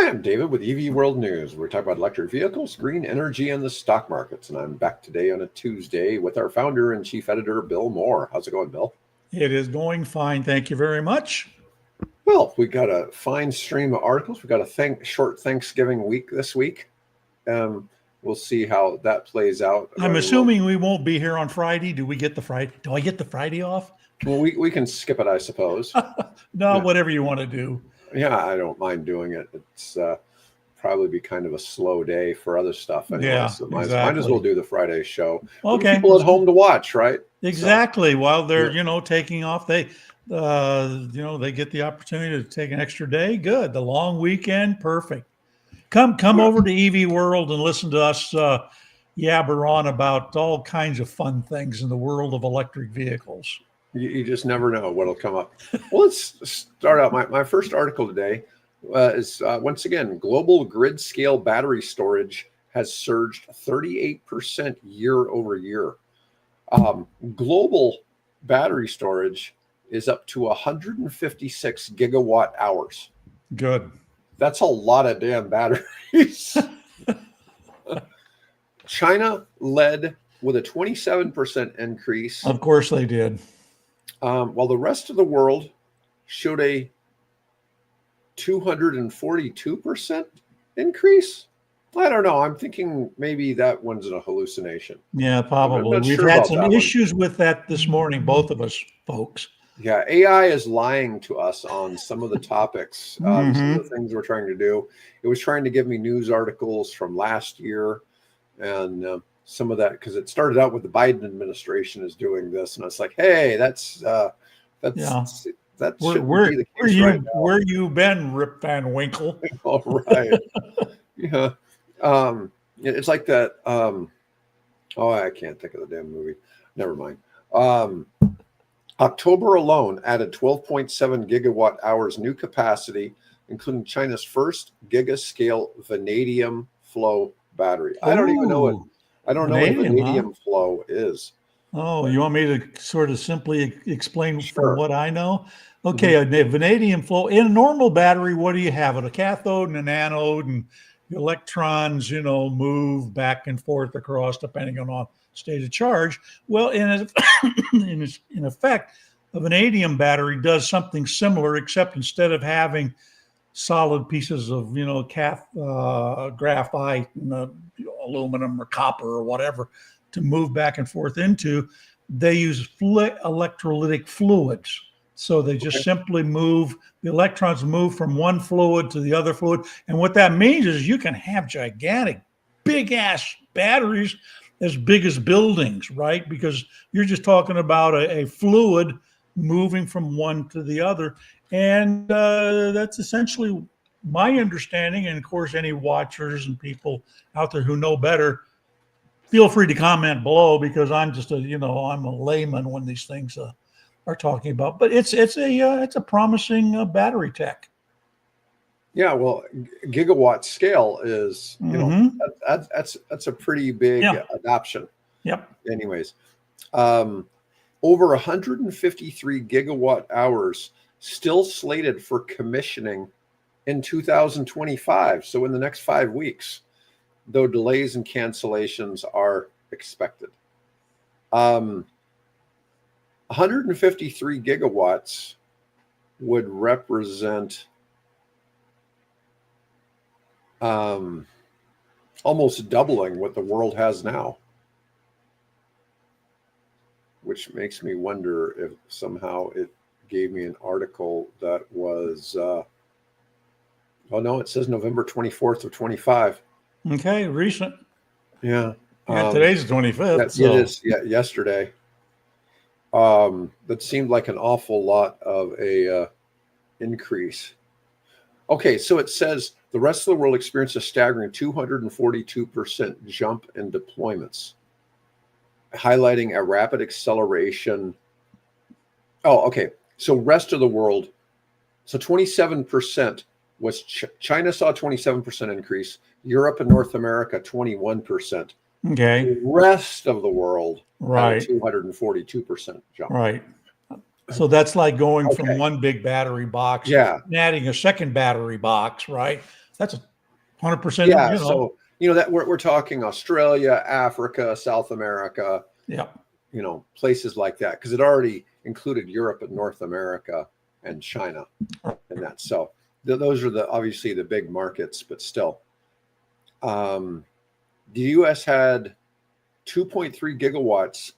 I'm David with EV World News. We're talking about electric vehicles, green energy, and the stock markets. And I'm back today on a Tuesday with our founder and chief editor, Bill Moore. How's it going, Bill? It is going fine. Thank you very much. Well, we got a fine stream of articles. We've got a short Thanksgiving week this week. We'll see how that plays out. I'm assuming we won't be here on Friday. Do we get the Friday? Do I get the Friday off? Well, we can skip it, I suppose. No, yeah. Whatever you want to do. Yeah, I don't mind doing it. It's probably be kind of a slow day for other stuff anyway. Yeah, so might as well do the Friday show. Okay. People at home to watch, right? Exactly. So, while they're, taking off, they get the opportunity to take an extra day. Good. The long weekend. Perfect. Come over to EV World and listen to us yabber on about all kinds of fun things in the world of electric vehicles. You just never know what'll come up. Well, let's start out. My first article today is once again, global grid scale battery storage has surged 38% year over year. Global battery storage is up to 156 gigawatt hours. Good. That's a lot of damn batteries. China led with a 27% increase. Of course they did. While the rest of the world showed a 242% increase. I don't know. I'm thinking maybe that one's a hallucination. Yeah, probably. We've had some issues with that this morning, both of us folks. Yeah, AI is lying to us on some of the topics, some of the things we're trying to do. It was trying to give me news articles from last year and some of that, because it started out with the Biden administration is doing this. And it's like, hey, that shouldn't be the case right now. Where you been, Rip Van Winkle? All right. Yeah. It's like that. I can't think of the damn movie. Never mind. October alone added 12.7 gigawatt hours new capacity, including China's first giga-scale vanadium flow battery. I don't even know what vanadium flow is. Oh, you want me to sort of simply explain from what I know? Okay, a vanadium flow. In a normal battery, what do you have? A cathode and an anode, and the electrons, move back and forth across depending on state of charge. Well, in effect, a vanadium battery does something similar, except instead of having solid pieces of, graphite, and, aluminum or copper or whatever to move back and forth into, they use electrolytic fluids. So they just simply move, the electrons move from one fluid to the other fluid. And what that means is you can have gigantic, big ass batteries as big as buildings, right? Because you're just talking about a fluid moving from one to the other. And that's essentially my understanding. And of course, any watchers and people out there who know better, feel free to comment below, because I'm just I'm a layman when these things are talking about. But it's a promising battery tech. Yeah, well, gigawatt scale is that's a pretty big adoption. Yep. Anyways, over 153 gigawatt hours still slated for commissioning in 2025. So in the next 5 weeks, though delays and cancellations are expected. 153 gigawatts would represent almost doubling what the world has now, which makes me wonder if somehow it gave me an article that was, it says November 24th of 25. Okay, recent. Yeah. Today's the 25th. It is, yesterday. That seemed like an awful lot of a increase. Okay, so it says the rest of the world experienced a staggering 242% jump in deployments, highlighting a rapid acceleration. Oh, okay. So rest of the world, so 27% was China saw a 27% increase, Europe and North America 21%. Okay. The rest of the world, right, 242% jump. Right. So that's like going from one big battery box, and adding a second battery box, right? That's a 100%. Yeah. So, that we're talking Australia, Africa, South America, Yeah. Places like that, because it already included Europe and North America and China and that. So those are obviously the big markets, but still. The U.S. had 2.3 gigawatts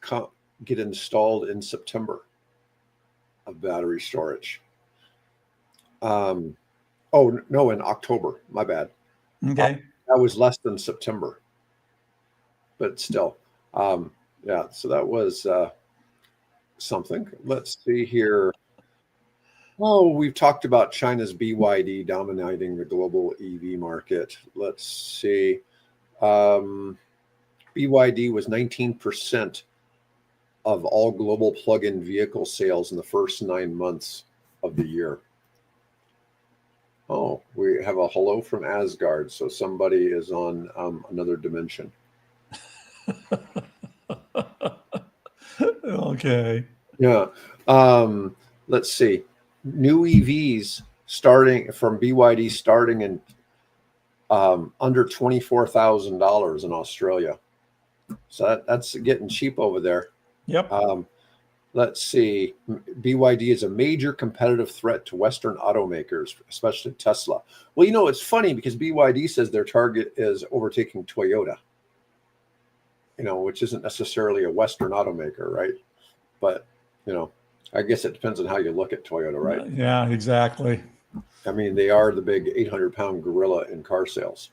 get installed in September of battery storage. Oh, no, in October. My bad. Okay. That was less than September, but still. Yeah, so that was something. Let's see here. Oh, we've talked about China's BYD dominating the global EV market. Let's see. BYD was 19% of all global plug-in vehicle sales in the first 9 months of the year. Oh, we have a hello from Asgard. So somebody is on another dimension. Okay. Yeah. Let's see. New EVs starting from BYD starting in under $24,000 in Australia. So that's getting cheap over there. Yep. Let's see. BYD is a major competitive threat to Western automakers, especially Tesla. Well, it's funny because BYD says their target is overtaking Toyota, which isn't necessarily a Western automaker, right? But, I guess it depends on how you look at Toyota, right? Yeah, exactly. I mean, they are the big 800-pound gorilla in car sales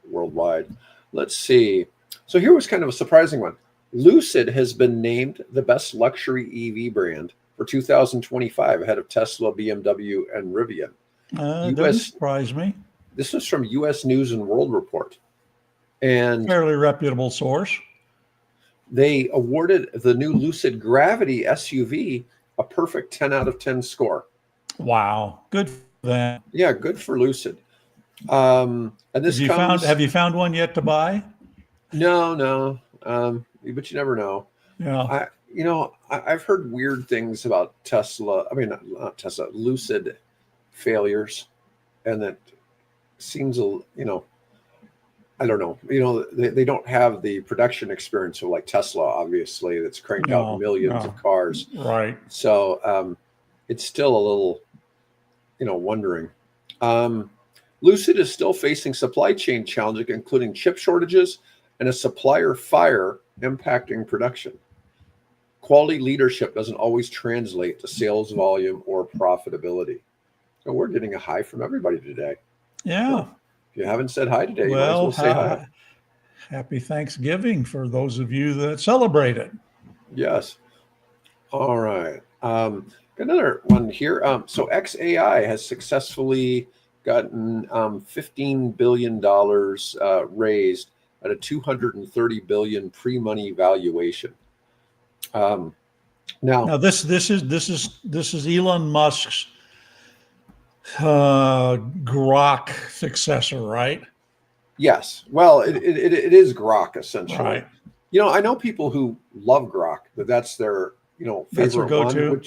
worldwide. Let's see. So here was kind of a surprising one. Lucid has been named the best luxury EV brand for 2025, ahead of Tesla, BMW, and Rivian. Doesn't surprise me. This was from U.S. News and World Report. And fairly reputable source. They awarded the new Lucid Gravity SUV a perfect 10 out of 10 score. Wow. Good for them. Yeah, good for Lucid. And this have you found one yet to buy? No. But you never know. Yeah. I've heard weird things about Tesla. I mean, not Tesla, Lucid failures, and that seems I don't know. They don't have the production experience of like Tesla, obviously, that's cranked out millions of cars. Right. So it's still a little, wondering. Lucid is still facing supply chain challenges, including chip shortages and a supplier fire impacting production. Quality leadership doesn't always translate to sales volume or profitability. So we're getting a hi from everybody today. Yeah. So if you haven't said hi today, you might as well say hi. Happy Thanksgiving for those of you that celebrate it. Yes. All right. Another one here. So XAI has successfully gotten $15 billion raised at a $230 billion pre-money valuation. Now this is Elon Musk's Grok successor, right? Yes. Well, it is Grok essentially. Right. I know people who love Grok, that's their favorite that's their go-to. one.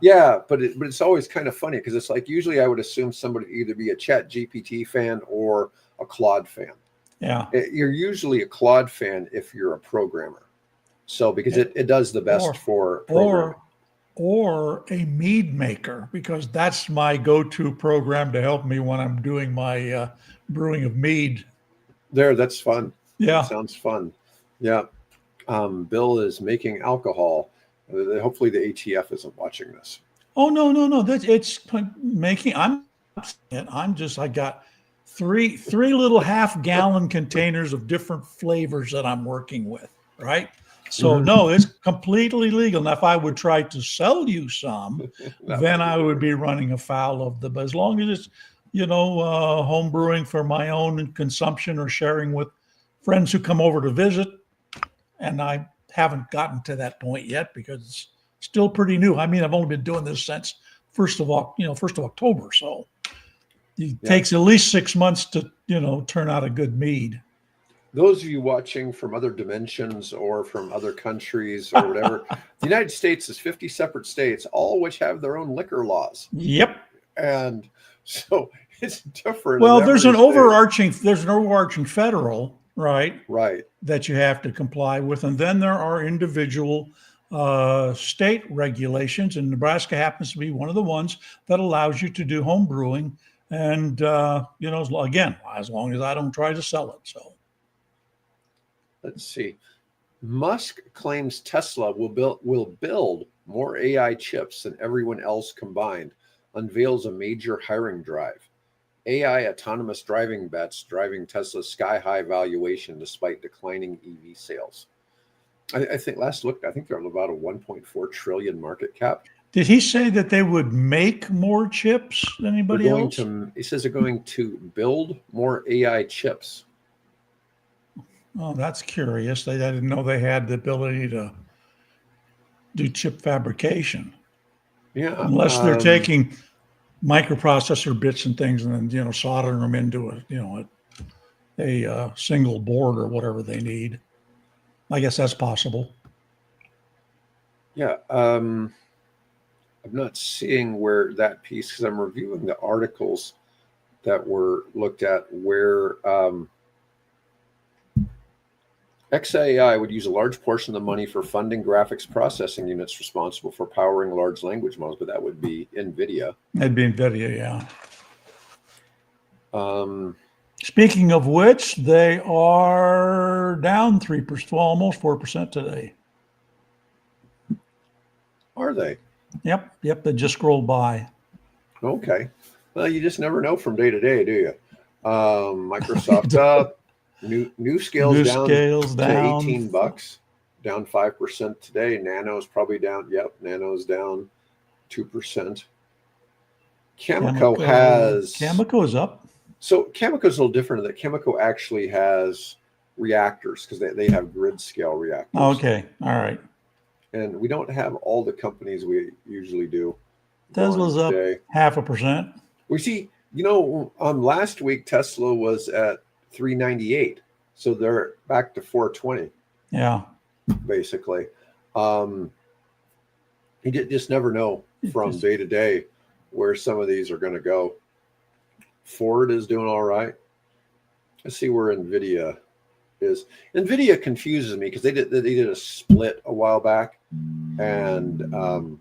Yeah. But it's always kind of funny because it's like usually I would assume somebody either be a Chat GPT fan or a Claude fan. Yeah. You're usually a Claude fan if you're a programmer. So because it does the best for programming. Or a mead maker, because that's my go-to program to help me when I'm doing my brewing of mead. That's fun. Yeah. That sounds fun. Yeah. Bill is making alcohol. Hopefully the ATF isn't watching this. Oh, no. It's making, I got three little half-gallon containers of different flavors that I'm working with, right? So no, it's completely legal. Now, if I would try to sell you some, then I would be running afoul of but as long as it's, home brewing for my own consumption or sharing with friends who come over to visit. And I haven't gotten to that point yet because it's still pretty new. I mean, I've only been doing this since 1st of October. So it takes at least 6 months to, turn out a good mead. Those of you watching from other dimensions or from other countries or whatever, the United States is 50 separate states, all of which have their own liquor laws. Yep. And so it's different. Well, in every state. there's an overarching federal, right, Right. that you have to comply with, and then there are individual state regulations, and Nebraska happens to be one of the ones that allows you to do home brewing, and again, as long as I don't try to sell it. So Let's see. Musk claims Tesla will build more AI chips than everyone else combined. Unveils a major hiring drive. AI autonomous driving bets driving Tesla's sky-high valuation despite declining EV sales. I think last look, I think they're about a 1.4 trillion market cap. did he say that they would make more chips than anybody else? He says they're going to build more AI chips. Oh, that's curious. I didn't know they had the ability to do chip fabrication, Yeah. unless they're taking microprocessor bits and things and then soldering them into a single board or whatever they need. I guess that's possible. Yeah. I'm not seeing where that piece, because I'm reviewing the articles that were looked at where XAI would use a large portion of the money for funding graphics processing units responsible for powering large language models, but that would be NVIDIA. That'd be NVIDIA, yeah. Speaking of which, they are down 3%, well, almost 4% today. Are they? Yep. They just scrolled by. Okay. Well, you just never know from day to day, do you? Microsoft up. New scales down to $18, down 5% today. Nano's probably down. Yep, Nano's down 2%. Cameco is up. So Cameco's a little different in that Cameco actually has reactors because they have grid scale reactors. Okay, all right. And we don't have all the companies we usually do. Tesla's up 0.5%. We see, last week Tesla was at 398, so they're back to 420. Yeah, basically. You just never know from day to day where some of these are going to go. Ford is doing all right. Let's see where NVIDIA is. NVIDIA confuses me because they did a split a while back, and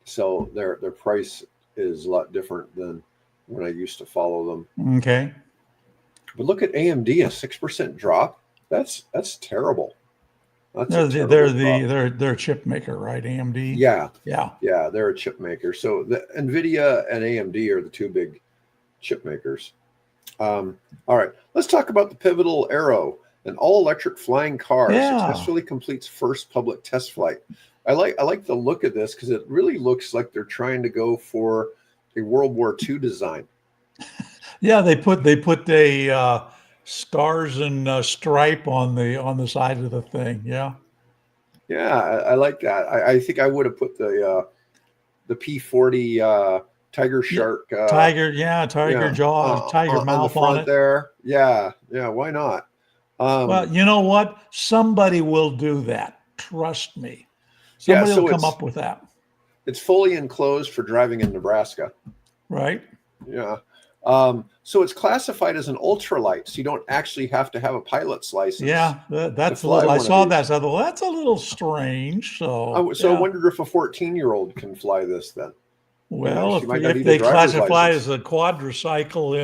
so their price is a lot different than when I used to follow them. Okay. But look at AMD, a 6% drop. That's terrible. They're a chip maker, right? AMD. Yeah. Yeah. They're a chip maker. So the NVIDIA and AMD are the two big chip makers. All right, let's talk about the pivotal Aero, an all-electric flying car successfully completes first public test flight. I like the look of this because it really looks like they're trying to go for a World War II design. Yeah, they put a stars and stripe on the side of the thing. Yeah. Yeah, I like that. I think I would have put the P-40 tiger shark. Tiger jaw, tiger mouth on the front it. There. Yeah, why not? Well, you know what? Somebody will do that. Trust me. Somebody will come up with that. It's fully enclosed for driving in Nebraska. Right. Yeah. So it's classified as an ultralight, so you don't actually have to have a pilot's license. Yeah, that's a little. I saw that. So I thought, well, that's a little strange. So I wondered if a 14-year-old can fly this then. Well, if they classify it as a quadricycle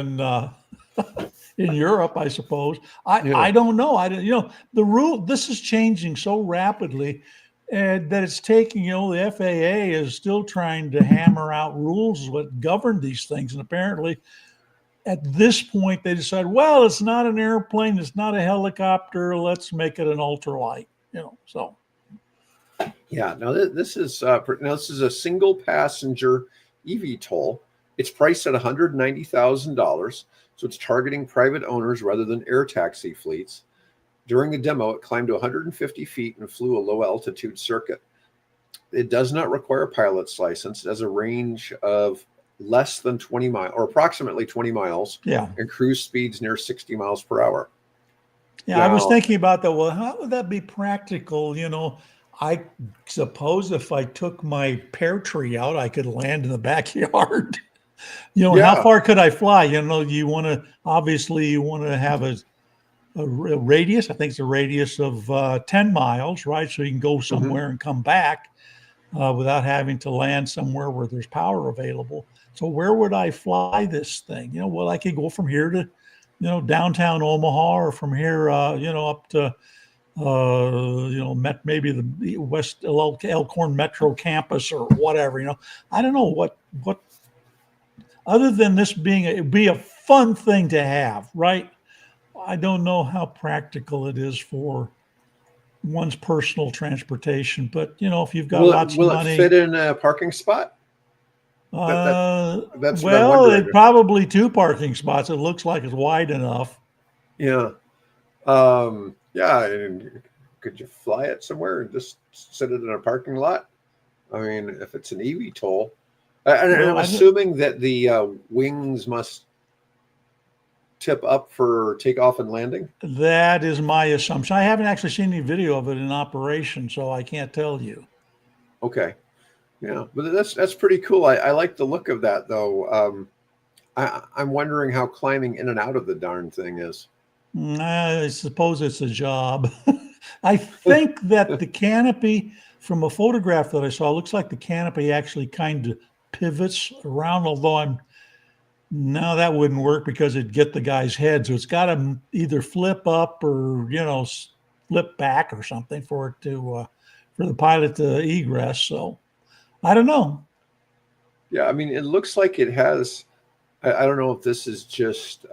in Europe, I suppose. I don't know. The rule. This is changing so rapidly. That it's taking, the FAA is still trying to hammer out rules that govern these things. And apparently at this point, they decide, well, it's not an airplane. It's not a helicopter. Let's make it an ultralight, so. Yeah, now this is a single passenger eVTOL. It's priced at $190,000. So it's targeting private owners rather than air taxi fleets. During the demo, it climbed to 150 feet and flew a low-altitude circuit. It does not require a pilot's license. It has a range of less than 20 miles, or approximately 20 miles, and cruise speeds near 60 miles per hour. Yeah, now, I was thinking about that. Well, how would that be practical? I suppose if I took my pear tree out, I could land in the backyard. And how Yeah. far could I fly? Obviously you want to have a radius. I think it's a radius of 10 miles, right? So you can go Hmm. somewhere and come back without having to land somewhere where there's power available. So where would I fly this thing? Well, I could go from here to, downtown Omaha, or from here, up to, maybe the West Elkhorn Metro campus or whatever. I don't know what other than this being it'd be a fun thing to have, right? I don't know how practical it is for one's personal transportation, but if you've got lots of Will it fit money, in a parking spot? That that's what I'm well, wondering. it probably two parking spots. It looks like it's wide enough. Yeah. Yeah. And could you fly it somewhere and just sit it in a parking lot? I mean, if it's an eVTOL, and Well, I'm assuming that the wings must tip up for takeoff and landing. that is my assumption. I haven't actually seen any video of it in operation, so I can't tell you. Okay. Yeah, but that's pretty cool. I like the look of that though. I'm wondering how climbing in and out of the darn thing is. I suppose it's a job. I think that the canopy, from a photograph that I saw, looks like the canopy actually kind of pivots around, although no, that wouldn't work because it'd get the guy's head. So it's got to either flip up or, flip back or something for it to, for the pilot to egress. So I don't know. Yeah, I mean, it looks like it has. I don't know if this is just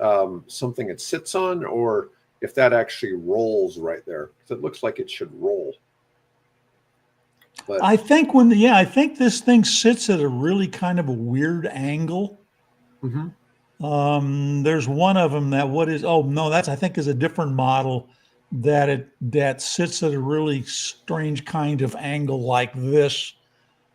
something it sits on or if that actually rolls right there. 'Cause it looks like it should roll. But I think I think this thing sits at a really kind of a weird angle. mhm. There's one of them that oh no, I think is a different model that sits at a really strange kind of angle like this,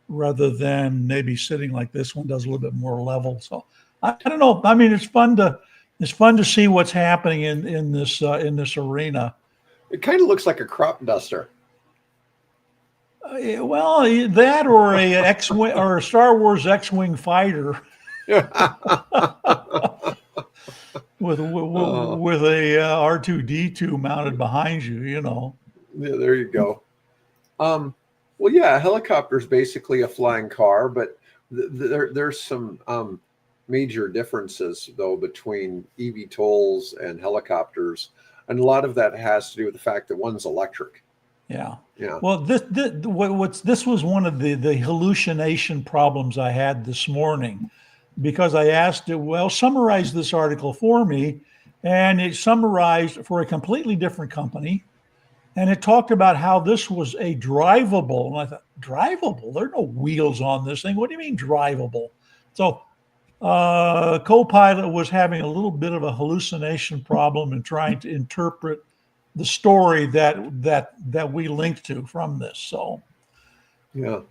rather than maybe sitting like this one does, a little bit more level. So I don't know. I mean, it's fun to see what's happening in this arena. It kind of looks like a crop duster. Well, that or a X-wing or a Star Wars X-wing fighter with Oh, a R2D2 mounted behind you. yeah, there you go. Um, well, yeah, a helicopter is basically a flying car, but there's some major differences though between eVTOLs and helicopters, and a lot of that has to do with the fact that one's electric. Yeah. Yeah. Well, this was one of the hallucination problems I had this morning, because I asked it, well, summarize this article for me, and it summarized for a completely different company, and it talked about how this was a drivable. And I thought, drivable? There are no wheels on this thing. What do you mean drivable? So co-pilot was having a little bit of a hallucination problem in trying to interpret the story that we linked to from this. So Yeah.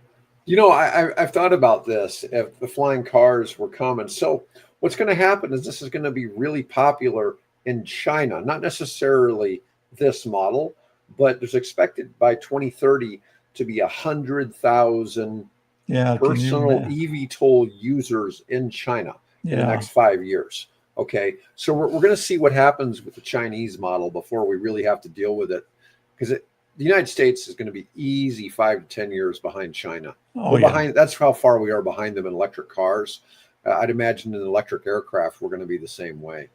I've thought about this if the flying cars were common. So what's going to happen is this is going to be really popular in China, not necessarily this model, but there's expected by 2030 to be 100,000 yeah, can you personal eVTOL users in China in the yeah. next 5 years. Okay, so we're going to see what happens with the Chinese model before we really have to deal with it, because the United States is going to be easy 5 to 10 years behind China. Oh We're yeah. behind. That's how far we are behind them in electric cars. I'd imagine in electric aircraft we're going to be the same way.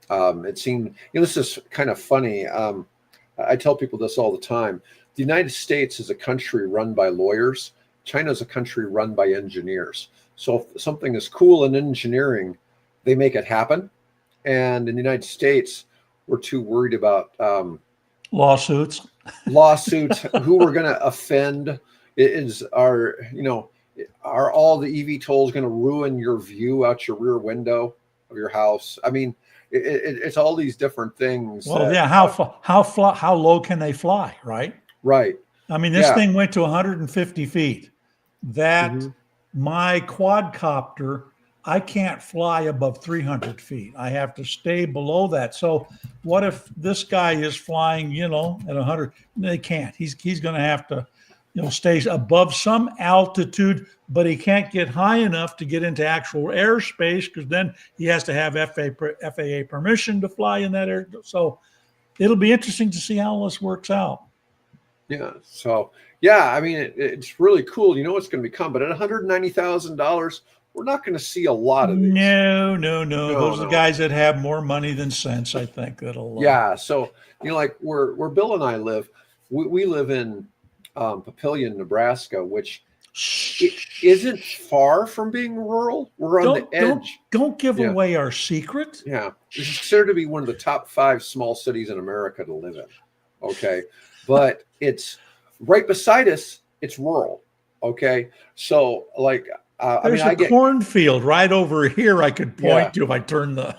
It seemed, this is kind of funny. I tell people this all the time. The United States is a country run by lawyers. China is a country run by engineers. So if something is cool in engineering, they make it happen. And in the United States, we're too worried about Lawsuits. lawsuits, who we're going to offend. Are all the eVTOLs going to ruin your view out your rear window of your house? I mean, it's all these different things. Well, yeah. How low can they fly? Right. Right. I mean, this Yeah. thing went to 150 feet. That Hmm. My quadcopter, I can't fly above 300 feet. I have to stay below that. So what if this guy is flying, at 100? They can't. He's going to have to stays above some altitude, but he can't get high enough to get into actual airspace because then he has to have FAA permission to fly in that air. So it'll be interesting to see how this works out. Yeah. So, yeah, I mean, it's really cool. You know what's going to become, but at $190,000, we're not going to see a lot of these. No. No, Those are the no. guys that have more money than sense, I think. That'll. Yeah. So, like where Bill and I live, we live in Papillion, Nebraska, which it isn't far from being rural. We're on the edge. Don't give away our secret. Yeah. This is considered to be one of the top 5 small cities in America to live in. Okay. But it's right beside us. It's rural. Okay. So like, there's a cornfield right over here I could point to if I turn the.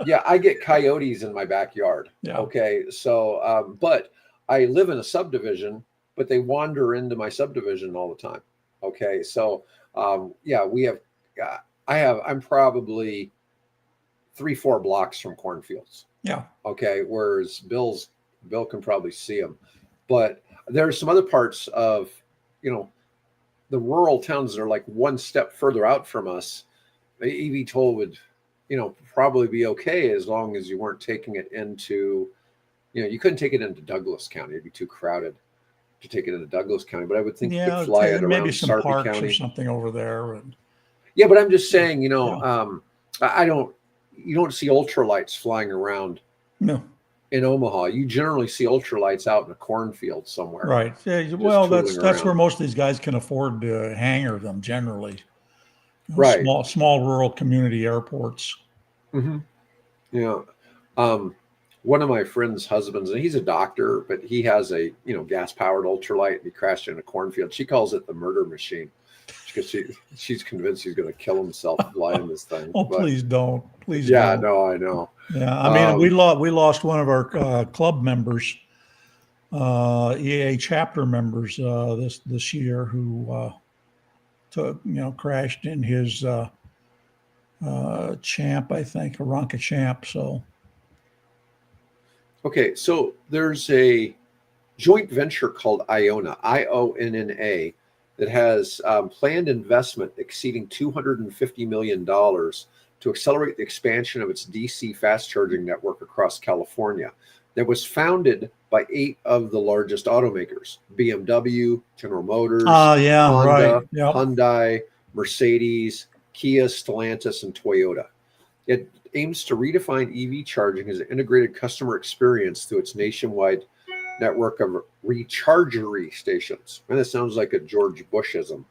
Yeah, I get coyotes in my backyard. Yeah. Okay. So, but I live in a subdivision, but they wander into my subdivision all the time. Okay. So, we have, I'm probably 3-4 blocks from cornfields. Yeah. Okay. Whereas Bill can probably see them, but there's some other parts of, the rural towns that are like one step further out from us. The eVTOL would, probably be okay as long as you weren't taking it into, you couldn't take it into Douglas County. It'd be too crowded to take it into Douglas County. But I would think you could fly it maybe around some Sarpy parks County or something over there. Yeah, but I'm just saying, you don't see ultralights flying around. No. In Omaha, you generally see ultralights out in a cornfield somewhere. Right. Yeah, well, that's where most of these guys can afford to hangar them generally. Right. Small rural community airports. Mm-hmm. Yeah. One of my friend's husbands, and he's a doctor, but he has a gas powered ultralight, and he crashed in a cornfield. She calls it the murder machine because she's convinced he's going to kill himself flying this thing. Please don't. Please. Yeah. Don't. No, I know. Yeah, I mean, we lost one of our club members, EAA chapter members, this year who crashed in his Champ, I think, a Ronca Champ. So, okay, so there's a joint venture called Ionna, IONNA, that has planned investment exceeding $250 million to accelerate the expansion of its DC fast charging network across California. That was founded by 8 of the largest automakers: BMW, General Motors, Honda, right. Yep. Hyundai, Mercedes, Kia, Stellantis, and Toyota. It aims to redefine EV charging as an integrated customer experience through its nationwide network of rechargery stations. And that sounds like a George Bushism.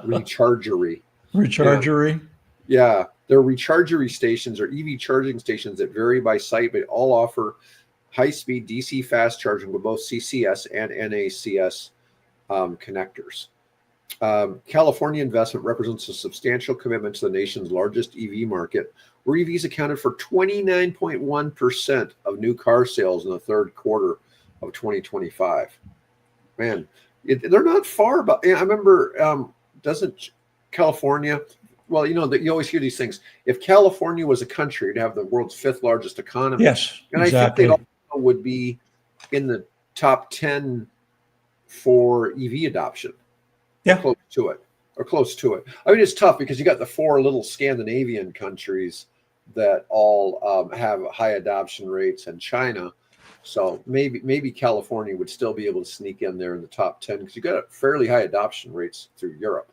Rechargery. Rechargery. Yeah, they're rechargery stations or EV charging stations that vary by site, but all offer high-speed DC fast charging with both CCS and NACS connectors. California investment represents a substantial commitment to the nation's largest EV market, where EVs accounted for 29.1% of new car sales in the third quarter of 2025. Man, they're not far, but I remember, doesn't California... Well, you always hear these things. If California was a country, it'd have the world's 5th largest economy. Yes, and exactly. I think they also would be in the top 10 for EV adoption. Yeah, close to it. I mean, it's tough because you got the 4 little Scandinavian countries that all have high adoption rates, and China. So maybe California would still be able to sneak in there in the top 10 because you got fairly high adoption rates through Europe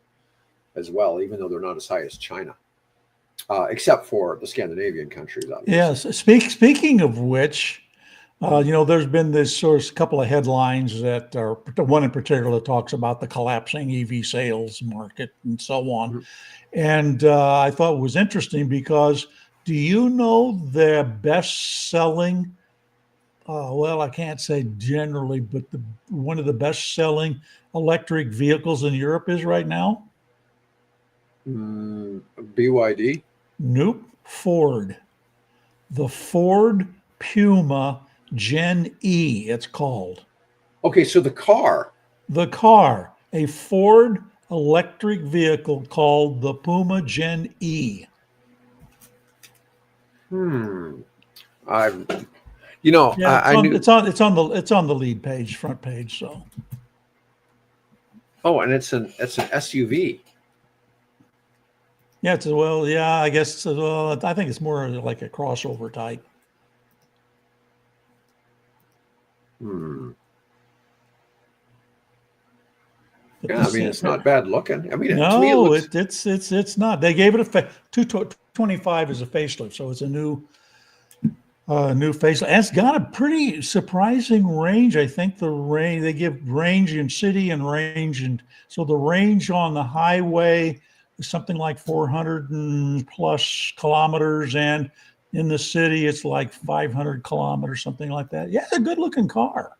as well, even though they're not as high as China, except for the Scandinavian countries. Obviously. Yes. Speaking of which, there's been this sort of couple of headlines that are one in particular that talks about the collapsing EV sales market and so on. Mm-hmm. And I thought it was interesting because do you know the best-selling? Well, I can't say generally, but one of the best-selling electric vehicles in Europe is right now? BYD? Nope. Ford. The Ford Puma Gen E, it's called. Okay, so the car. A Ford electric vehicle called the Puma Gen E. It's on the lead page, front page. So Oh, and it's an SUV. Yeah, yeah, I guess I think it's more like a crossover type. Hmm. But Yeah, I mean it's not bad looking. I mean, to me it no, looks. it's not. They gave it a 225 is a facelift, so it's a new facelift. And it's got a pretty surprising range. I think the range they give range in city and range, and so the range on the highway is something like 400 and plus kilometers, and in the city it's like 500 kilometers, something like that. Yeah, it's a good looking car.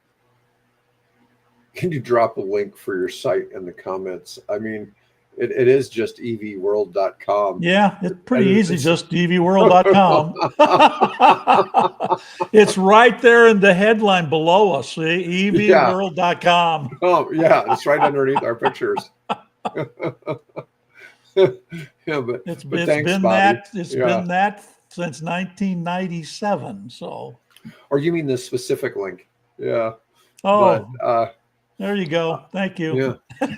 Can you drop a link for your site in the comments? I mean, it is just evworld.com. Yeah, it's pretty And easy, just dvworld.com. It's right there in the headline below us, see, yeah. evworld.com. Oh, yeah, it's right underneath our pictures. Yeah, but thanks, Bobby. It's Yeah. been that since 1997. So, Or you mean the specific link? Yeah. But oh, there you go. Thank you. yeah,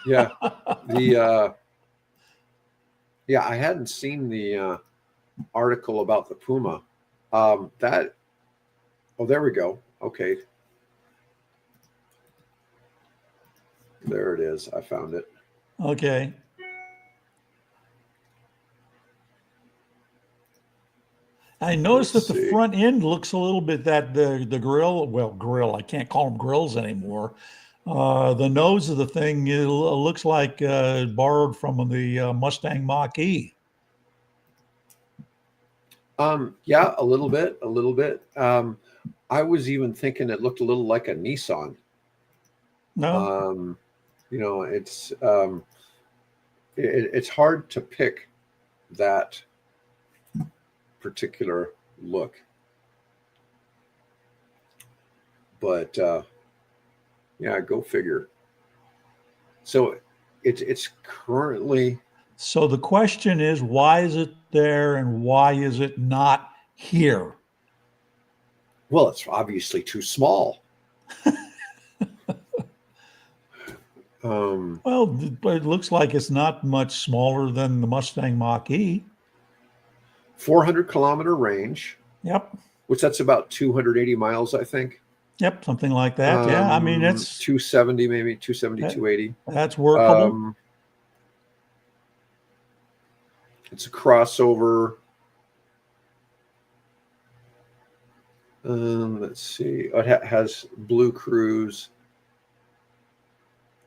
yeah. The yeah, I hadn't seen the article about the Puma. That oh, there we go. Okay, there it is. I found it. Okay. I noticed Let's that the see. front end looks a little bit that the grill. I can't call them grills anymore. The nose of the thing looks like borrowed from the Mustang Mach-E. Yeah, a little bit, a little bit. I was even thinking it looked a little like a Nissan. No, Um, it's hard to pick that particular look, but yeah, go figure. So it's currently so the question is, why is it there and why is it not here? well, it's obviously too small. Um, Well, but it looks like it's not much smaller than the Mustang Mach-E. 400-kilometer range, Yep. which that's about 280 miles, I think. Yep. Something like that. Yeah. I mean, 270, maybe 270, that, 280. that's workable. Um, it's a crossover. Let's see. Oh, it has Blue Cruise.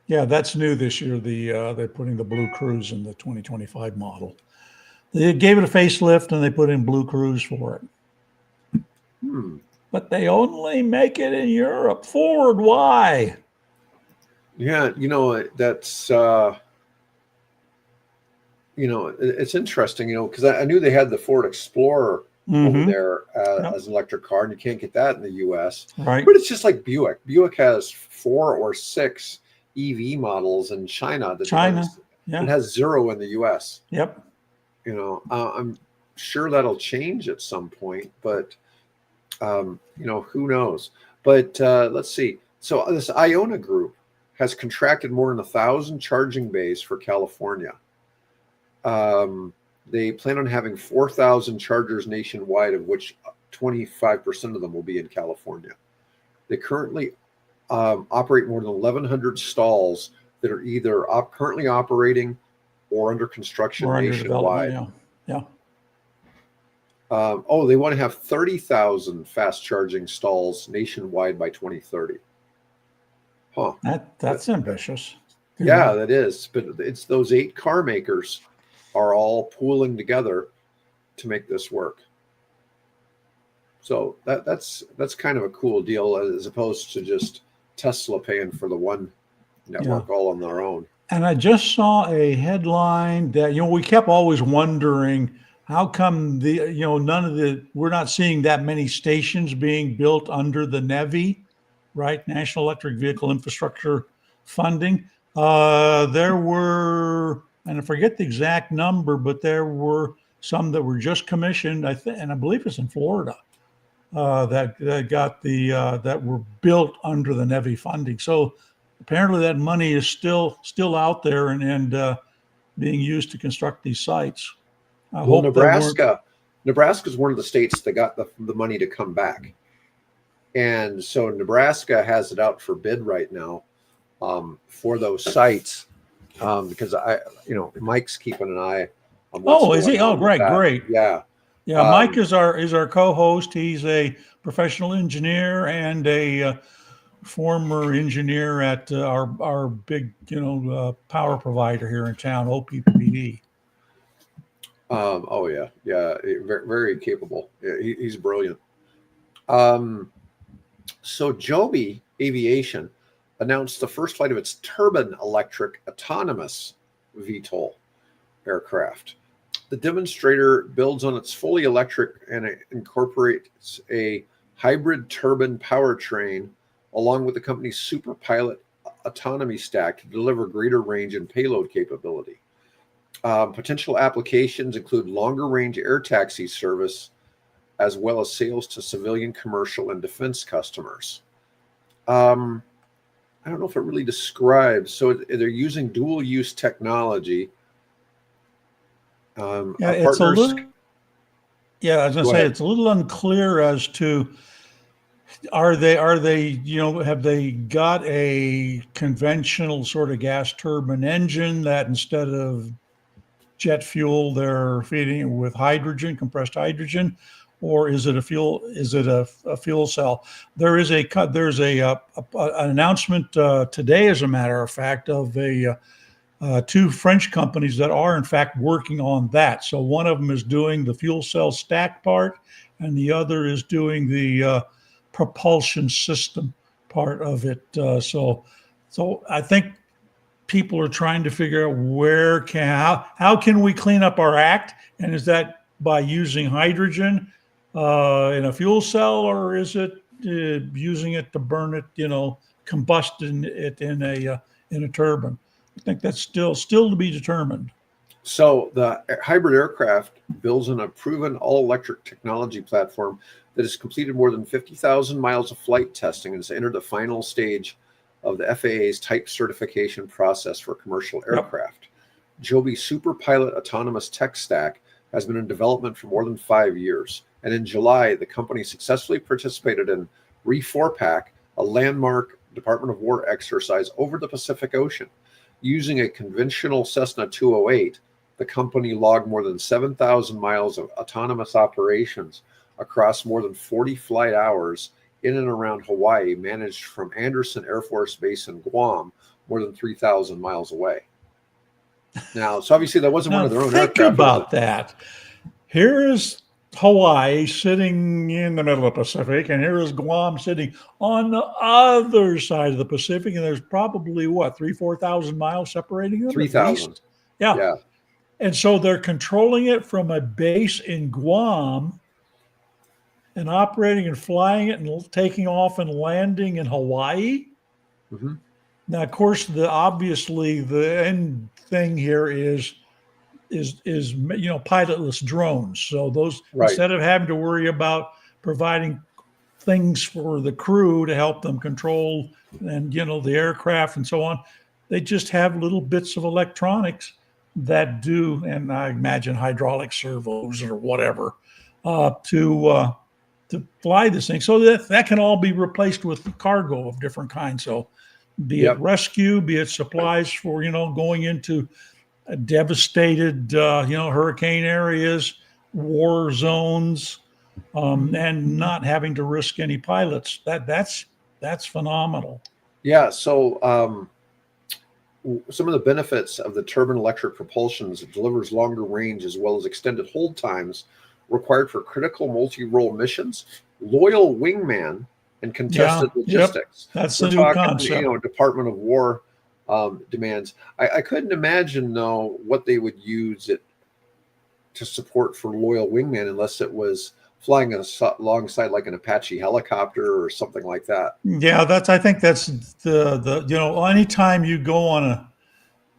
Yeah, that's new this year. They're putting the Blue Cruise in the 2025 model. They gave it a facelift and they put in Blue Cruise for it. Hmm. But they only make it in Europe. Ford, why? Yeah, that's it's interesting, because I knew they had the Ford Explorer over Mm-hmm. there Yep. as an electric car, and you can't get that in the U.S. Right. But it's just like Buick. Buick has 4 or 6 EV models in China that China. it Yeah. has 0 in the U.S. Yep. I'm sure that'll change at some point, but who knows? But let's see. So this Iona group has contracted more than 1,000 charging bays for California. They plan on having 4,000 chargers nationwide, of which 25% of them will be in California. They currently operate more than 1,100 stalls that are either currently operating or under construction Or under nationwide. development. Yeah. They want to have 30,000 fast charging stalls nationwide by 2030. Huh. That's ambitious. Yeah, that is. But it's those 8 car makers are all pooling together to make this work. So that's kind of a cool deal, as opposed to just Tesla paying for the one network all on their own. And I just saw a headline that, we kept always wondering how come we're not seeing that many stations being built under the NEVI, right? National Electric Vehicle Infrastructure funding. There were, and I forget the exact number, but there were some that were just commissioned, and I believe it's in Florida, that were built under the NEVI funding. So apparently that money is still out there and being used to construct these sites. I Well, hope they weren't. Nebraska is one of the states that got the money to come back. And so Nebraska has it out for bid right now for those sites because Mike's keeping an eye on what's Oh, is he? going Oh, on with great, that. great. Yeah. Yeah, Mike is our co-host. He's a professional engineer and a former engineer at our big power provider here in town, OPPD. Oh yeah, yeah, very, very capable. Yeah, he's brilliant. Um, so Joby Aviation announced the first flight of its turbine electric autonomous VTOL aircraft. The demonstrator builds on its fully electric and it incorporates a hybrid turbine powertrain along with the company's Super Pilot autonomy stack to deliver greater range and payload capability. Potential applications include longer range air taxi service, as well as sales to civilian, commercial, and defense customers. I don't know if it really describes. So they're using dual use technology. Yeah, Our it's a partners. little. Yeah, I was going to Go say ahead. it's a little unclear as to are they have they got a conventional sort of gas turbine engine that instead of jet fuel they're feeding it with hydrogen, compressed hydrogen, or is it a fuel? Is it a fuel cell? There's an announcement today, as a matter of fact, of two French companies that are in fact working on that. So one of them is doing the fuel cell stack part, and the other is doing the propulsion system part of it. So I think people are trying to figure out how can we clean up our act, and is that by using hydrogen in a fuel cell, or is it using it to burn it, combusting it in a turbine? I think that's still to be determined. So the hybrid aircraft builds on a proven all-electric technology platform that has completed more than 50,000 miles of flight testing and has entered the final stage of the FAA's type certification process for commercial aircraft. Joby's Super Pilot autonomous tech stack has been in development for more than 5 years. And in July, the company successfully participated in RE4PAC, a landmark Department of War exercise over the Pacific Ocean. Using a conventional Cessna 208, the company logged more than 7,000 miles of autonomous operations across more than 40 flight hours in and around Hawaii, managed from Andersen Air Force Base in Guam, more than 3,000 miles away. Now, so obviously that wasn't one of their own Think aircraft. about that. Here is Hawaii sitting in the middle of the Pacific, and here is Guam sitting on the other side of the Pacific, and there's probably 4,000 miles separating them. 3,000. Yeah. Yeah. And so they're controlling it from a base in Guam and operating and flying it and taking off and landing in Hawaii. Mm-hmm. Now, of course, obviously the end thing here is pilotless drones. So those, Right. instead of having to worry about providing things for the crew to help them control and the aircraft and so on, they just have little bits of electronics that do, and I imagine hydraulic servos or whatever, to fly this thing. So that can all be replaced with cargo of different kinds. So be it rescue, be it supplies for going into devastated hurricane areas, war zones, and not having to risk any pilots. That's phenomenal. Yeah. So some of the benefits of the turbine electric propulsion is it delivers longer range as well as extended hold times required for critical multi-role missions, loyal wingman, and contested logistics. That's We're the new talking, concept. Department of War demands. I couldn't imagine though what they would use it to support for loyal wingman unless it was flying alongside like an Apache helicopter or something like that. Yeah, I think that's the anytime you go on a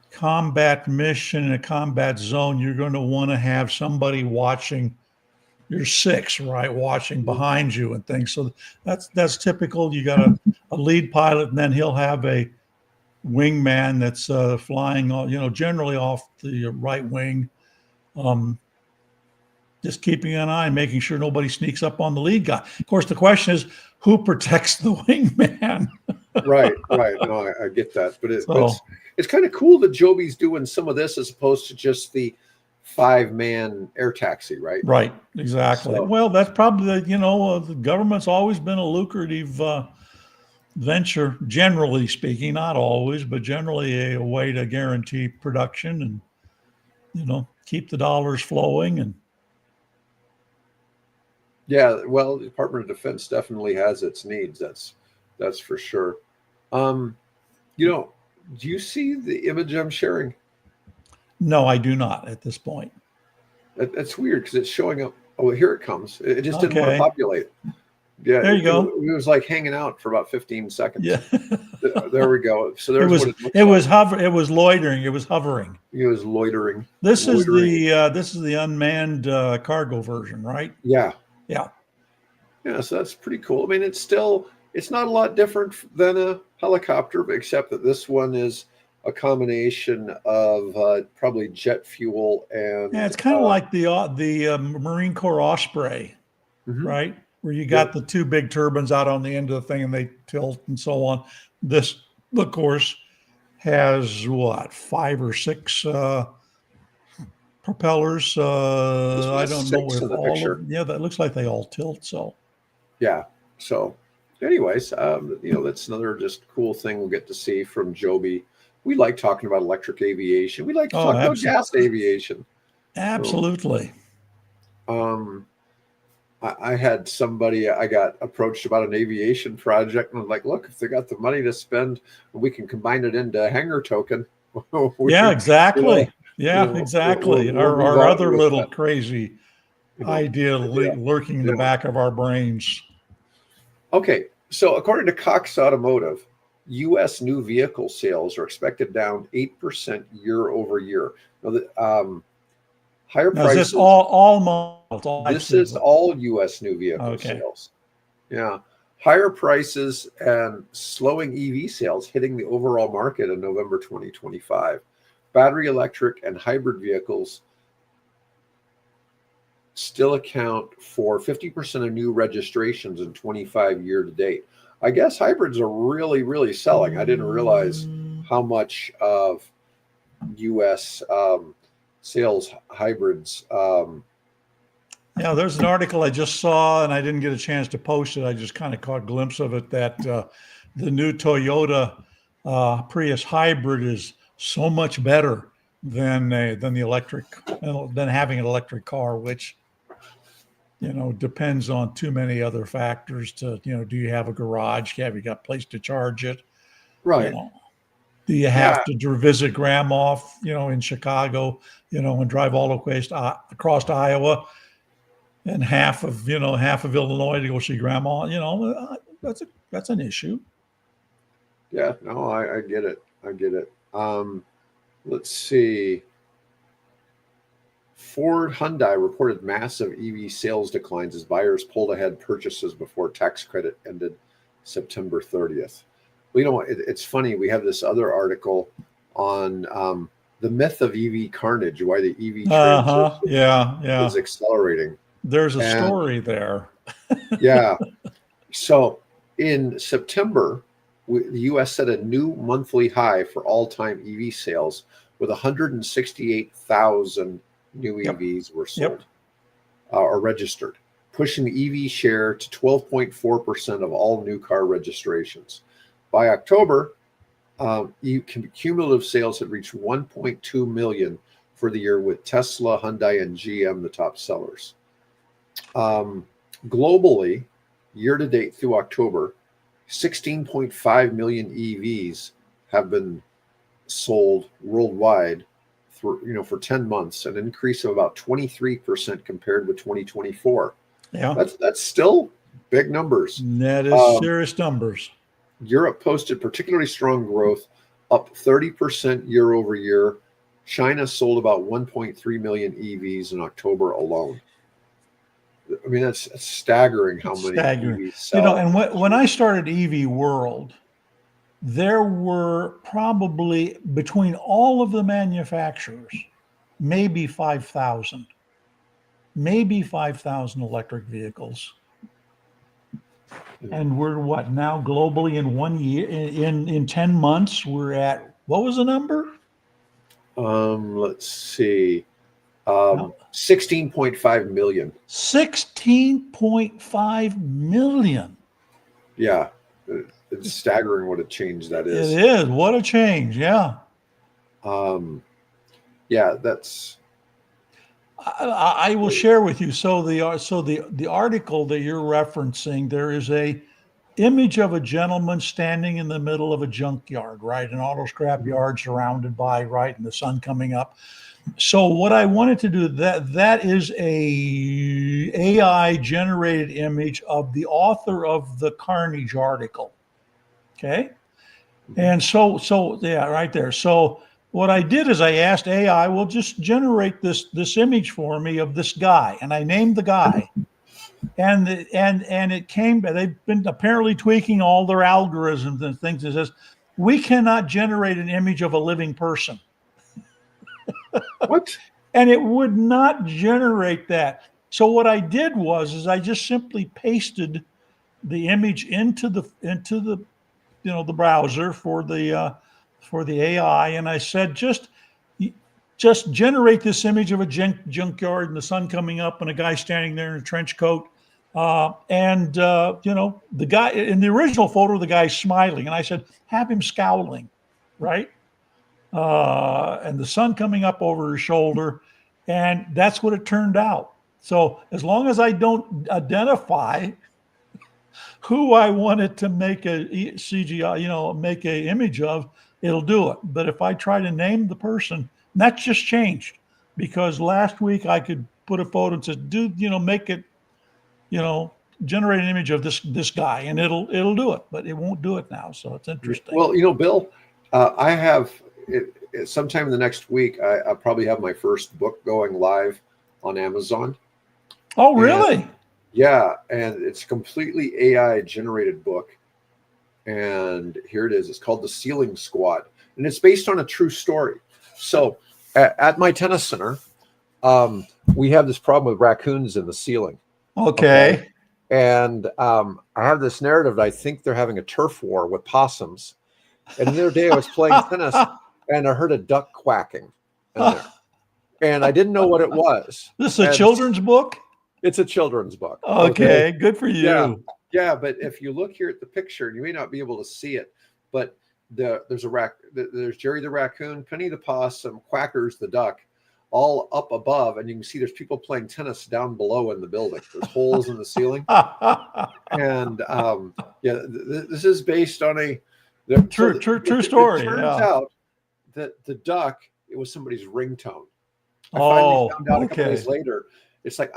combat mission in a combat zone, you're going to want to have somebody watching your six, right? Watching behind you and things. So that's typical. You got a lead pilot, and then he'll have a wingman that's flying, generally off the right wing. Just keeping an eye and making sure nobody sneaks up on the lead guy. Of course, the question is, who protects the wingman? Right. No, I get that, but So, it's kind of cool that Joby's doing some of this as opposed to just the 5-man air taxi, right? right, exactly. So, Well, that's probably the government's always been a lucrative venture, generally speaking, not always, but generally a way to guarantee production and keep the dollars flowing. And yeah, well, the Department of Defense definitely has its needs. That's for sure. Um, do you see the image I'm sharing? no, I do not at this point. That's weird because it's showing up. Oh, here it comes. It just didn't want to Okay, populate. Yeah, there you go. it was like hanging out for about 15 seconds. Yeah, There we go. So it there's was what it looks it like. was hover. It was loitering. It was hovering. It was loitering. This is Loitering. the unmanned cargo version, right? Yeah. Yeah. Yeah, so that's pretty cool. I mean, it's not a lot different than a helicopter, except that this one is a combination of probably jet fuel and Yeah, it's kind of like the Marine Corps Osprey, mhm, right? Where you yeah, got the two big turbines out on the end of the thing and they tilt and so on. This, of course, has what, 5 or 6 propellers. this one I has don't know 6 if in the all of picture. yeah, that looks like they all tilt. So Yeah. So, anyways, that's another just cool thing we'll get to see from Joby. We like talking about electric aviation. We like to oh, talk about gas aviation. So, absolutely. um, I had somebody, I got approached about an aviation project, and I'm like, look, if they got the money to spend, we can combine it into hangar token. Yeah, You know, exactly. Yeah, exactly. we'll move Our on other with little that. crazy You know, idea yeah, lurking in the yeah. back of our brains. Okay, so according to Cox Automotive, U.S. new vehicle sales are expected down 8% year over year. Now, higher Now, is this prices. all models, all types This of? is all U.S. new vehicle Okay. sales. Yeah. Higher prices and slowing EV sales hitting the overall market in November 2025. Battery electric and hybrid vehicles still account for 50% of new registrations in 25 year to date. I guess hybrids are really, really selling. I didn't realize how much of US sales hybrids. Yeah, there's an article I just saw, and I didn't get a chance to post it. I just kind of caught a glimpse of it that the new Toyota Prius hybrid is so much better than the electric, than having an electric car, which depends on too many other factors. To do you have a garage? Have you got a place to charge it? You Right. know, do you Yeah. have to visit grandma, in Chicago, and drive all the way across to Iowa? And half of Illinois to go see grandma. That's an issue. Yeah. No, I get it. I get it. Let's see. Ford Hyundai reported massive EV sales declines as buyers pulled ahead purchases before tax credit ended September 30th. Well, it's funny. We have this other article on the myth of EV carnage, why the EV transition Yeah, yeah. is accelerating. There's a And story there. yeah, so in September, the US set a new monthly high for all time EV sales with 168,000 new Yep. EVs were Yep. sold or registered, pushing the EV share to 12.4% of all new car registrations. By October, cumulative sales had reached 1.2 million for the year, with Tesla, Hyundai, and GM the top sellers. Globally, year to date through October, 16.5 million EVs have been sold worldwide for 10 months, an increase of about 23% compared with 2024. Yeah. That's still big numbers. That is serious numbers. Europe posted particularly strong growth, up 30% year over year. China sold about 1.3 million EVs in October alone. I mean, that's staggering how It's many staggering. EVs sell. And when I started EV World, there were probably between all of the manufacturers, maybe 5,000, electric vehicles. And we're what now globally in 1 year, in 10 months, we're at, what was the number? Let's see. Now, 16.5 million. 16.5 million. Yeah. It's staggering what a change that is. It is. What a change. Yeah. Yeah, that's. I will share with you. So the article that you're referencing, there is a image of a gentleman standing in the middle of a junkyard, right? An auto scrap yard surrounded by, right, and the sun coming up. So what I wanted to do, that is a AI generated image of the author of the Carnage article. Okay. And so yeah, right there. So what I did is I asked AI, well, just generate this image for me of this guy, and I named the guy. And it came. They've been apparently tweaking all their algorithms and things. It says we cannot generate an image of a living person. What? And it would not generate that. So what I did was I just simply pasted the image into the the browser for the AI, and I said just generate this image of a junkyard and the sun coming up and a guy standing there in a trench coat. The guy in the original photo, the guy's smiling, and I said, have him scowling, right? And the sun coming up over his shoulder. And that's what it turned out. So as long as I don't identify who I wanted to make a CGI, make a image of, it'll do it. But if I try to name the person, that's just changed, because last week I could put a photo and say, dude, make it, generate an image of this guy, and it'll do it, but it won't do it now. So it's interesting. Well, Bill, I have sometime in the next week, I'll probably have my first book going live on Amazon. Oh, really? And, yeah, and it's a completely AI generated book. And here it is. It's called The Ceiling Squad, and it's based on a true story. So at my tennis center, we have this problem with raccoons in the ceiling. Okay. And I have this narrative that I think they're having a turf war with possums. And the other day I was playing tennis and I heard a duck quacking in there. And I didn't know what it was. This is a children's book? It's a children's book. Okay, good for you. Yeah, but if you look here at the picture, you may not be able to see it, but there's Jerry the raccoon, Penny the possum, Quackers the duck, all up above, and you can see there's people playing tennis down below in the building. There's holes in the ceiling. And this is based on a true story. It turns out that the duck, it was somebody's ringtone. I finally found out a couple days later. It's like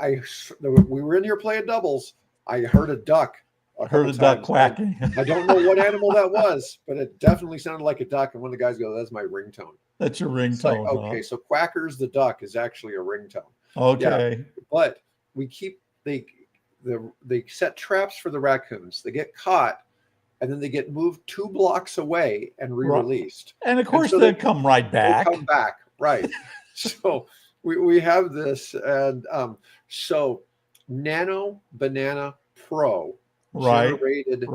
we were in here playing doubles. I heard a duck. I heard a duck quacking. I don't know what animal that was, but it definitely sounded like a duck. And one of the guys goes, "That's my ringtone." That's your ringtone. Like, okay, so Quackers the duck is actually a ringtone. Okay, yeah, but they set traps for the raccoons. They get caught, and then they get moved 2 blocks away and re-released. And of course, they come right back. They come back, right? So we have this, and so Nano Banana Pro generated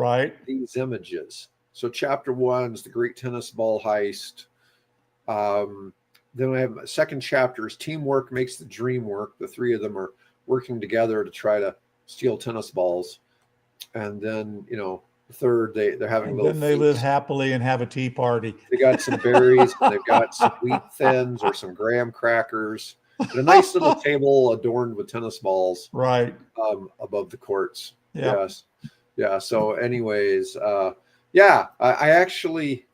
these images. So chapter 1 is the Great Tennis Ball Heist. Then we have second chapter is Teamwork Makes the Dream Work. The 3 of them are working together to try to steal tennis balls. And then, the third, they're having a little then they live happily and have a tea party. They got some berries, and they've got some wheat thins or some graham crackers, and a nice little table adorned with tennis balls above the courts. Yep. Yes. Yeah. So anyways, I actually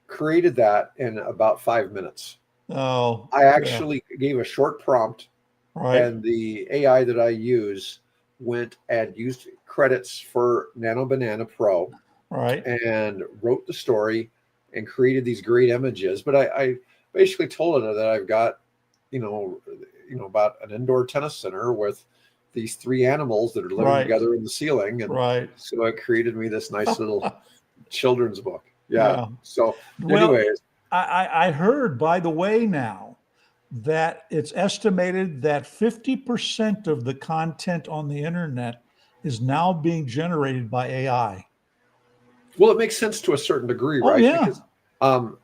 created that in about 5 minutes. Oh, I actually gave a short prompt, and the AI that I use went and used credits for Nano Banana Pro, and wrote the story and created these great images. But I basically told it that I've got, about an indoor tennis center with these 3 animals that are living together in the ceiling, and so it created me this nice little children's book. Yeah. Yeah. So, Well, anyways, I heard, by the way, now that it's estimated that 50% of the content on the internet is now being generated by AI. well, it makes sense to a certain degree, Oh, right? yeah. Because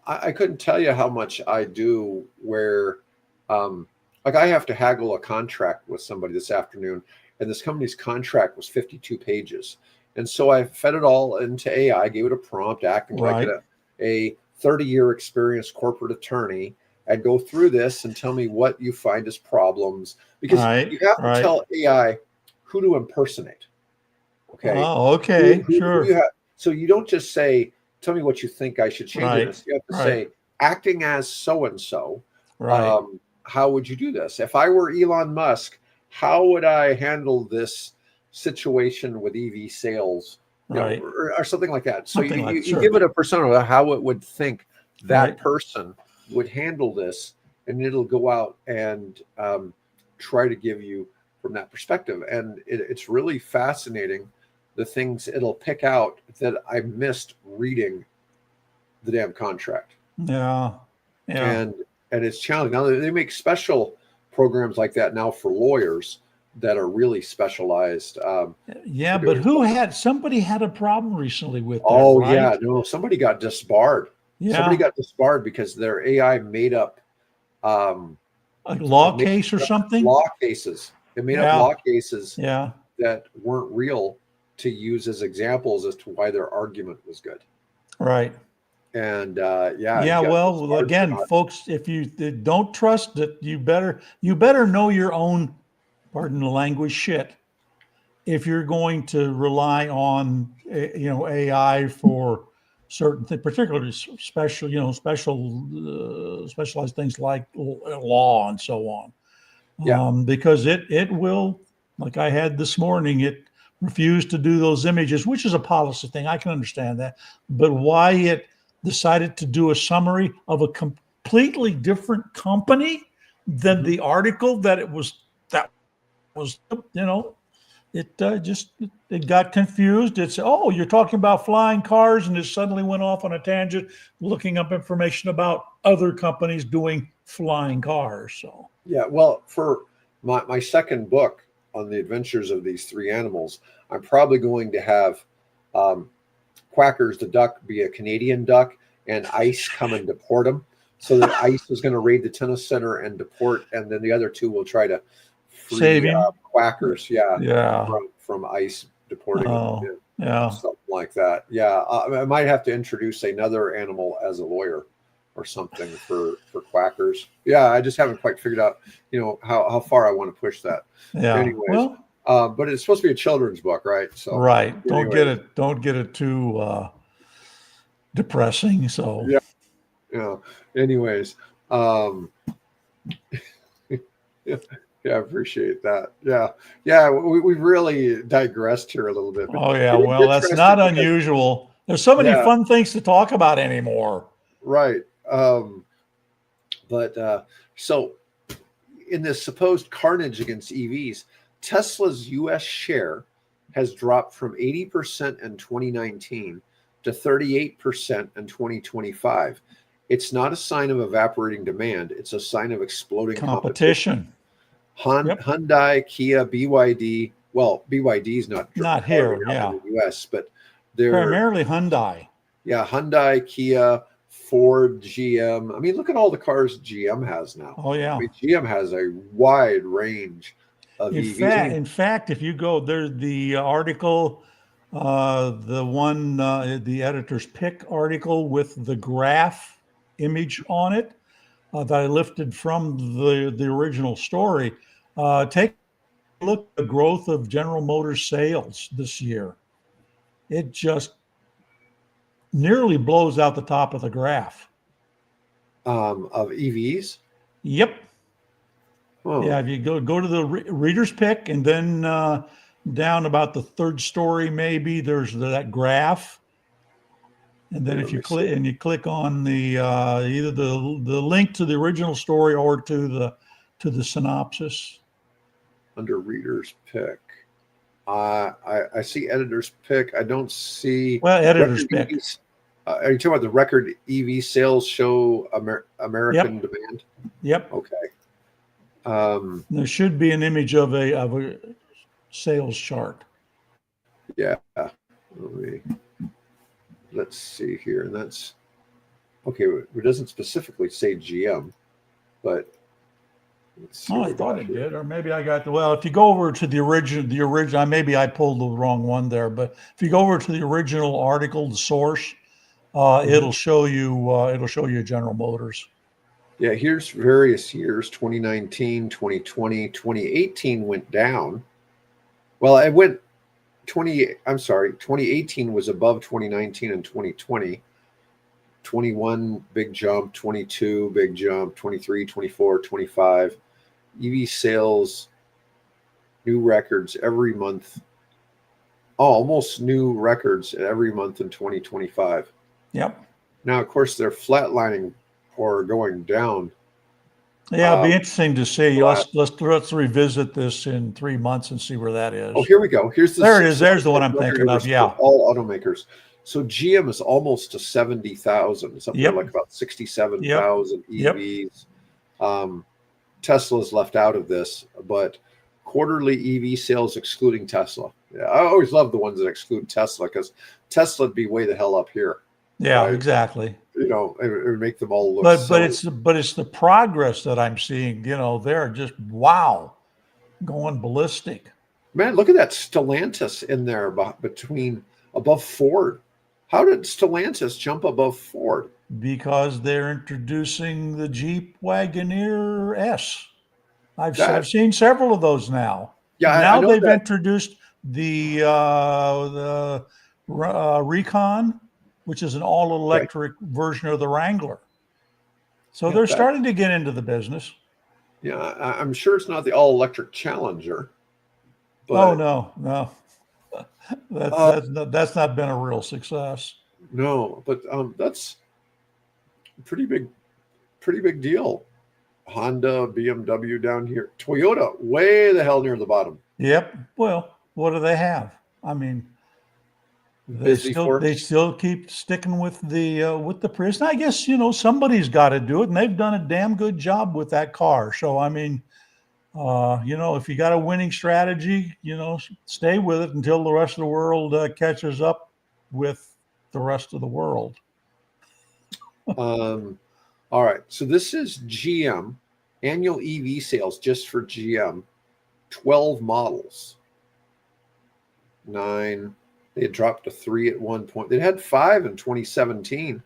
I couldn't tell you how much I do where, um, like, I have to haggle a contract with somebody this afternoon, and this company's contract was 52 pages. And so I fed it all into AI, gave it a prompt, acting like Right. a 30-year experienced corporate attorney. I'd go through this and tell me what you find as problems, because Right. you have to Right. tell AI who to impersonate. Okay. Oh, okay. Who you Sure. have. So you don't just say, tell me what you think I should change in Right. this. You have to Right. say, acting as so and so, Right. how would you do this? If I were Elon Musk, how would I handle this situation with EV sales, Right. or something like that? So Something like, you sure. give it a persona of how it would think that Right. person would handle this, and it'll go out and try to give you from that perspective. And it's really fascinating the things it'll pick out that I missed reading the damn contract. Yeah. Yeah. And it's challenging. Now they make special programs like that now for lawyers that are really specialized. Yeah. For But doing somebody had a problem recently with that, oh right? yeah, no, somebody got disbarred. Somebody Yeah. got disbarred because their AI made up um, A law made case or up something. law cases. They made up Yeah. law cases Yeah. that weren't real to use as examples as to why their argument was good. Right. And yeah, he Yeah, got well, disbarred for again, not. folks, if you don't trust it, you better know your own, pardon the language, shit. If you're going to rely on AI for certain things, particularly special, specialized things like law and so on, Yeah, because it will, like I had this morning, it refused to do those images, which is a policy thing. I can understand that, but why it decided to do a summary of a completely different company than mhm. the article that was it got confused. It's, oh, you're talking about flying cars, and it suddenly went off on a tangent looking up information about other companies doing flying cars. So Yeah. Well, for my second book on the adventures of these three animals, I'm probably going to have um, Quackers the duck be a Canadian duck, and Ice come and deport him. So that Ice is going to raid the tennis center and deport, and then the other two will try to save free him. Quackers, yeah, Yeah. from Ice deporting them, Oh, yeah, yeah. something like that. Yeah, I might have to introduce another animal as a lawyer or something for Quackers. Yeah, I just haven't quite figured out, how far I want to push that. Yeah. Anyways, Well, but it's supposed to be a children's book, right? So, right. anyways, Don't get it too depressing. So yeah, yeah. Anyways, um, yeah, I appreciate that. Yeah, yeah. We've really digressed here a little bit, but oh yeah, it is well, that's interesting not because unusual. There's so many yeah, fun things to talk about anymore. right. But so in this supposed carnage against EVs, Tesla's U.S. share has dropped from 80% in 2019 to 38% in 2025. It's not a sign of evaporating demand. It's a sign of exploding competition. Competition. Yep. Hyundai, Kia, BYD. Well, BYD is not Not carving here. out in Yeah. the U.S., but they're Primarily Hyundai. yeah, Hyundai, Kia, Ford, GM. I mean, look at all the cars GM has now. Oh I yeah. mean, GM has a wide range of EVs. I mean, In fact, if you go there's the article, the one, the editor's pick article with the graph image on it, that I lifted from the original story. Take a look at the growth of General Motors sales this year. It just nearly blows out the top of the graph. of EVs. Yep. Oh, Yeah, if you go to the reader's pick, and then down about the third story, maybe there's that graph, and then here, if let you me see. click on the either the link to the original story or to the synopsis. Under reader's pick. I see editor's pick. I don't see Well, editor's record pick. EVs. Are you talking about the record EV sales show American Yep. demand? Yep. Okay. There should be an image of a sales chart. Yeah. Let's see here. And that's okay. It doesn't specifically say GM, but let's see Oh, what I we thought got it here. did, or maybe I got well. If you go over to the original, maybe I pulled the wrong one there. But if you go over to the original article, the source, it'll show you General Motors. Yeah, here's various years 2019, 2020, 2018 went down. Well, it went 2018 was above 2019 and 2020. 21 big jump, 22 big jump, 23, 24, 25. EV sales new records every month. Oh, almost new records every month in 2025. Yep. Now, of course, they're flatlining or going down. Yeah, it'll be interesting to see. Last- Let's revisit this in 3 months and see where that is. Oh, here we go. Here's the There it is. There's the one I'm thinking of. for Yeah. all automakers. So GM is almost to 70,000. It's up there Yep. like about 67,000 Yep. EVs. Tesla's left out of this, but quarterly EV sales excluding Tesla. Yeah, I always love the ones that exclude Tesla because Tesla'd be way the hell up here. Yeah, Right. exactly. You know, it would make them all look. But silly. it's the progress that I'm seeing. You know, they're just wow, going ballistic. Man, look at that Stellantis in there between above Ford. How did Stellantis jump above Ford? Because they're introducing the Jeep Wagoneer S. I've seen several of those now. Yeah, I now know they've that. introduced the Recon, which is an all-electric version of the Wrangler. So they're starting to get into the business. Yeah, I'm sure it's not the all-electric Challenger. But, oh no, that's not been a real success. No, but that's a pretty big deal. Honda, BMW down here, Toyota way the hell near the bottom. Yep. Well, what do they have? I mean, they still keep sticking with the Prius. And I guess somebody's got to do it, and they've done a damn good job with that car. So I mean, if you got a winning strategy, stay with it until the rest of the world catches up with the rest of the world. All right, so this is GM annual EV sales just for GM, 12 models. 9. They had dropped to 3 at one point. They had 5 in 2017.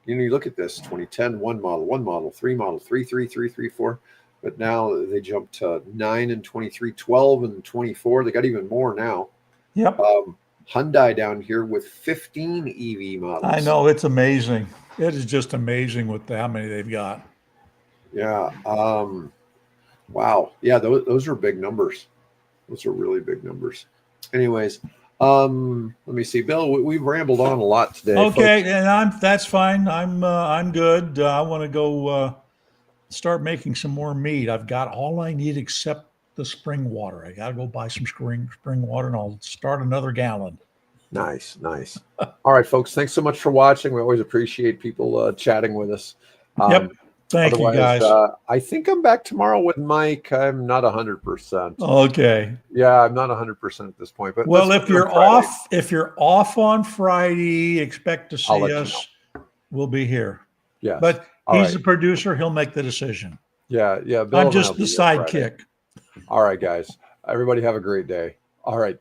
You look at this: 2010, 1 model, 3 model, 3, 3, 3, 3, 4. But now they jumped to 9 and 23, 12 and 24. They got even more now. Yep. Hyundai down here with 15 EV models. I know, it's amazing. It is just amazing with how many they've got. Yeah. Wow. Yeah, those are big numbers. Those are really big numbers. Anyways, let me see, Bill. We've rambled on a lot today. Okay, folks. And that's fine. I'm good. I want to go start making some more meat. I've got all I need except the spring water. I got to go buy some spring water, and I'll start another gallon. Nice. All right, folks. Thanks so much for watching. We always appreciate people chatting with us. Yep. Thank you, guys. I think I'm back tomorrow with Mike. I'm not 100%. Okay. Yeah, I'm not 100% at this point. But well, if you're off on Friday, expect to see us. We'll be here. Yeah. But he's the producer. He'll make the decision. Yeah. Bill I'm just the sidekick. All right, guys. Everybody have a great day. All right.